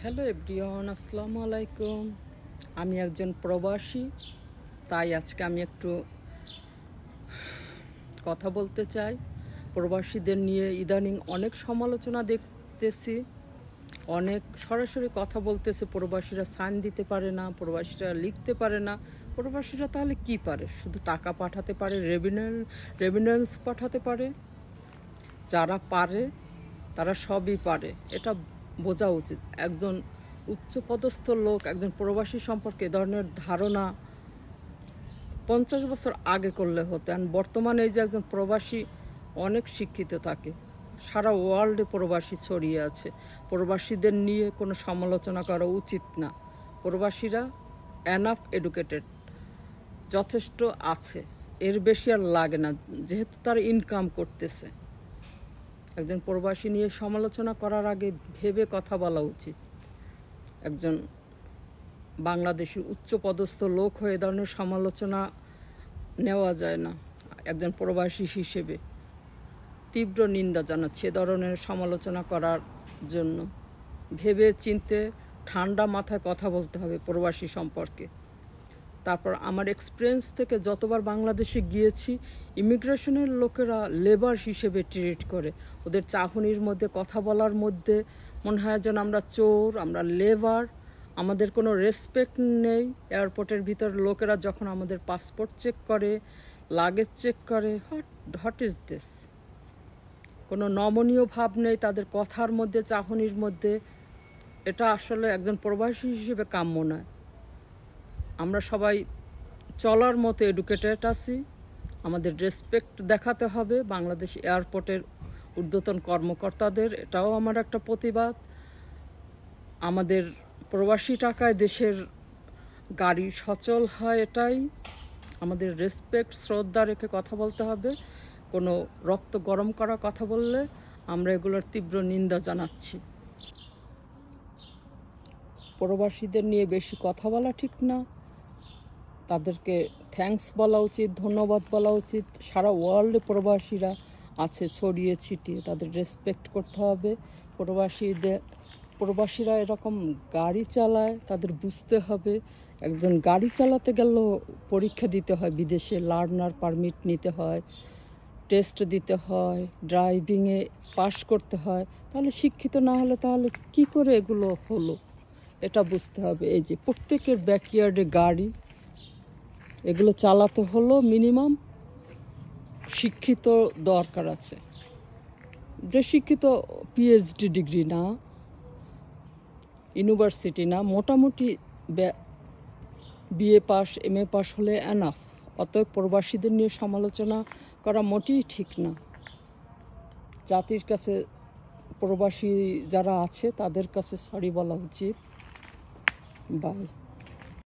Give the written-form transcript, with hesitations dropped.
Hello everyone, আসসালামু আলাইকুম। আমি একজন প্রবাসী, তাই আজকে আমি একটু কথা বলতে চাই। প্রবাসীদের নিয়ে ইদানিং অনেক সমালোচনা দেখতেছি, অনেক সরাসরি কথা বলতেছে প্রবাসীরা সাইন দিতে পারে না, প্রবাসীরা লিখতে পারে না। প্রবাসীরা তাহলে কি পারে? শুধু টাকা পাঠাতে পারে, রেমিটেন্স পাঠাতে পারে। যারা পারে তারা সবই পারে, এটা বোঝা উচিত। একজন উচ্চপদস্থ লোক একজন প্রবাসী সম্পর্কে এ ধরনের ধারণা 50 বছর আগে করলে হতো। আর বর্তমানে এই যে একজন প্রবাসী অনেক শিক্ষিত থাকে, সারা ওয়ার্ল্ডে প্রবাসী ছড়িয়ে আছে। প্রবাসীদের নিয়ে কোনো সমালোচনা করা উচিত না। প্রবাসীরা এনাফ এডুকেটেড, যথেষ্ট আছে, এর বেশি আর লাগে না, যেহেতু তারা ইনকাম করতেছে। একজন প্রবাসী নিয়ে সমালোচনা করার আগে ভেবে কথা বলা উচিত। একজন বাংলাদেশি উচ্চপদস্থ লোক হয়ে ধরনের সমালোচনা নেওয়া যায় না। একজন প্রবাসী হিসেবে তীব্র নিন্দা জানাচ্ছে এ ধরনের সমালোচনা করার জন্য। ভেবে চিনতে ঠান্ডা মাথায় কথা বলতে হবে প্রবাসী সম্পর্কে। তারপর আমার এক্সপিরিয়েন্স থেকে যতবার বাংলাদেশে গিয়েছি, ইমিগ্রেশনের লোকেরা লেবার হিসেবে ট্রিট করে। ওদের চাহনির মধ্যে, কথা বলার মধ্যে মনে হয় যেন আমরা চোর, আমরা লেবার, আমাদের কোনো রেসপেক্ট নেই। এয়ারপোর্টের ভিতর লোকেরা যখন আমাদের পাসপোর্ট চেক করে, লাগেজ চেক করে, হোয়াট ইজ দিস? কোনো নমনীয় ভাব নেই তাদের কথার মধ্যে, চাহনির মধ্যে। এটা আসলে একজন প্রবাসী হিসেবে কাম্য নয়। আমরা সবাই চলার মতো এডুকেটেড আছি, আমাদের রেসপেক্ট দেখাতে হবে বাংলাদেশ এয়ারপোর্টের ঊর্ধ্বতন কর্মকর্তাদের। এটাও আমার একটা প্রতিবাদ। আমাদের প্রবাসী টাকায় দেশের গাড়ি সচল হয়, এটাই আমাদের রেসপেক্ট, শ্রদ্ধা রেখে কথা বলতে হবে। কোনো রক্ত গরম করা কথা বললে আমরা এগুলোর তীব্র নিন্দা জানাচ্ছি। প্রবাসীদের নিয়ে বেশি কথা বলা ঠিক না, তাদেরকে থ্যাঙ্কস বলা উচিত, ধন্যবাদ বলা উচিত। সারা ওয়ার্ল্ডে প্রবাসীরা আছে ছড়িয়ে ছিটিয়ে, তাদের রেসপেক্ট করতে হবে। প্রবাসীরা এরকম গাড়ি চালায়, তাদের বুঝতে হবে। একজন গাড়ি চালাতে গেলেও পরীক্ষা দিতে হয়, বিদেশে লার্নার পারমিট নিতে হয়, টেস্ট দিতে হয়, ড্রাইভিংয়ে পাস করতে হয়। তাহলে শিক্ষিত না হলে তাহলে কি করে এগুলো হলো, এটা বুঝতে হবে। এই যে প্রত্যেকের ব্যাকইয়ার্ডে গাড়ি, এগুলো চালাতে হলো মিনিমাম শিক্ষিত দরকার আছে। যে শিক্ষিত পিএইচডি ডিগ্রি না, ইউনিভার্সিটি না, মোটামুটি বিএ পাস, এমএ পাস হলে এনাফ। অতএব প্রবাসীদের নিয়ে সমালোচনা করা মোটেই ঠিক না। জাতির কাছে, প্রবাসী যারা আছে তাদের কাছে সরি বলা উচিত। বাই।